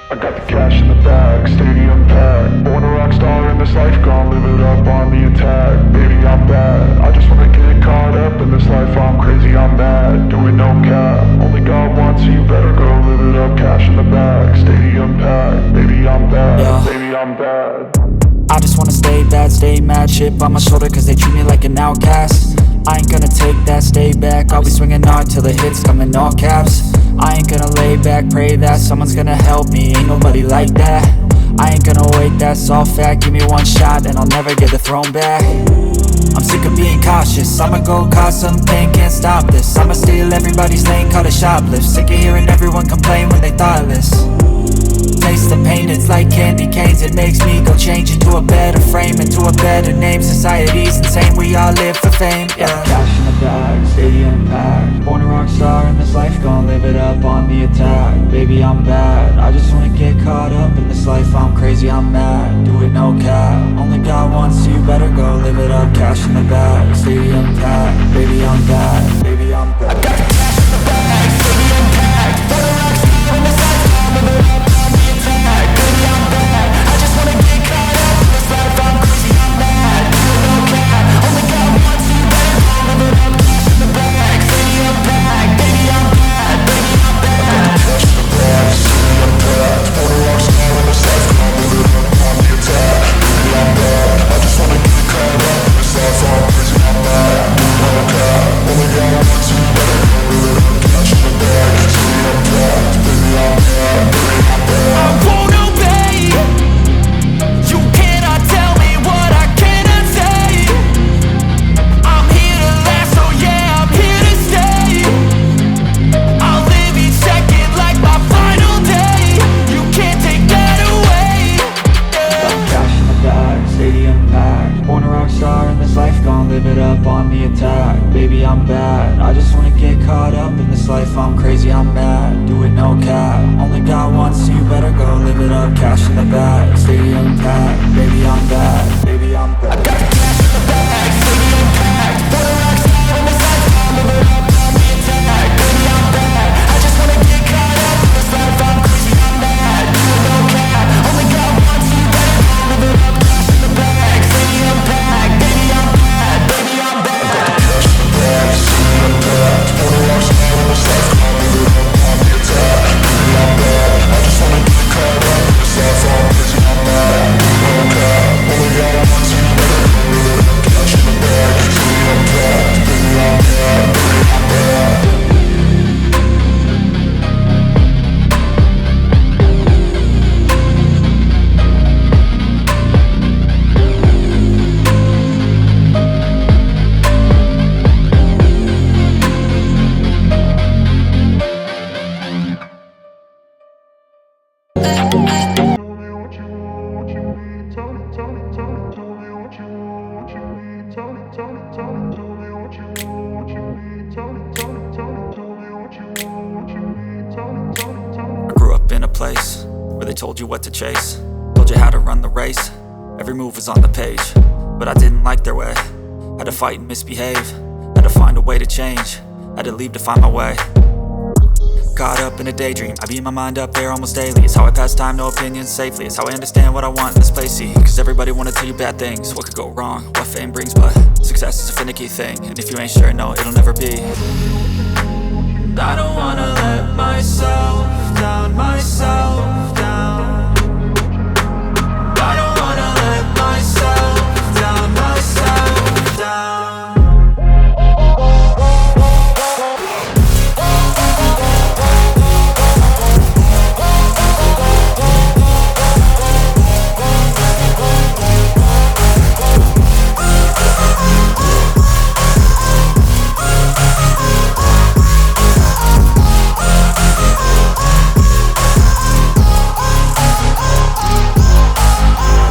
I got the cash in the bag, stadium packed. Born a rock star in this life, gon' live it up on the attack. Baby, I'm bad, I just wanna get caught up in this life. I'm crazy, I'm mad, doing no cap. Only got one, so you better go live it up. Cash in the bag, stadium packed. Baby, I'm bad, Yeah. baby, I'm bad. I just wanna stay bad, stay mad. Chip on my shoulder cause they treat me like an outcast. I ain't gonna take that, stay back. I'll be swinging hard till the hits come in all caps. I ain't gonna lay back, pray that someone's gonna help me. Ain't nobody like that. I ain't gonna wait, that's all fact. Give me one shot and I'll never get the throne back. I'm sick of being cautious, I'ma go cause some pain, can't stop this. I'ma steal everybody's lane, call it shoplift. Sick of hearing everyone complain when they thoughtless. Taste the pain, it's like candy canes. It makes me go change into a better frame, into a better name. Society's insane, we all live for fame, yeah. Cash in the bag, stadium packed. Born a rock star in this life, gon' live it up on the attack. Baby, I'm bad, I just wanna get caught up in this life. I'm crazy, I'm mad, do it no cap. Only got one, so you better go live it up. Cash in the bag, stadium packed. Baby, I'm bad, baby, I'm bad. I got the cash in the bag, stadium packed. Born a rock star in this life, gon' live it up on the attack. Baby, I'm bad, I just wanna get caught up in this life. I'm crazy, I'm mad, do it no cap. Only got one, so you better go live it up. Cash in the bag, stadium packed. Baby, I'm bad, baby, I'm bad. Cash in the bag, stadium packed. Born a rock star in this life, gon' live it up on the attack. Baby, I'm bad, I just wanna get caught up in this life. I'm crazy, I'm mad, do it no cap. Only got one, so you better go live it up. Cash in the bag, stadium packed. Baby, I'm bad, baby, I'm bad. I won't obey. You cannot tell me what I cannot say. I'm here to last, so yeah, I'm here to stay. I'll live each second like my final day. You can't take that away, yeah. Cash in the bag, stadium packed. Born a rock star in this life, gon' live it up on the attack. Baby, I'm bad, I just wanna get caught up in this life. I'm crazy, I'm mad, do it no cap. Only got one, so you better go live it up. Cash in the bag, stadium packed. Baby, I'm bad, baby, I'm bad. I got the cash in the bag, stadium packed. Born a rock star in this life, gon' live it up on the attack. Baby, I'm bad, I just wanna get caught up in this life. I'm crazy, I'm mad, do it no cap. Only got one, so you better go live it up. Cash in the bag, stadium packed. Baby, I'm bad, baby, I'm bad. Cash in the bag, stadium packed. Born a rock star in this life, gon' live it up on the attack. Baby, I'm bad, I just wanna get caught up in this life. I'm crazy, I'm mad, do it no cap. Only got one, so you better go live it up. Cash in the bag, stadium packed. Baby, I'm bad, baby, I'm bad. I grew up in a place where they told you what to chase, told you how to run the race. Every move was on the page, but I didn't like their way. Had to fight and misbehave, had to find a way to change, had to leave to find my way. Caught up in a daydream, I beat my mind up there almost daily. It's how I pass time, no opinions safely. It's how I understand what I want in this place, see. Cause everybody wanna tell you bad things, what could go wrong, what fame brings. But success is a finicky thing, and if you ain't sure, no, it'll never be. I don't wanna let myself down, myself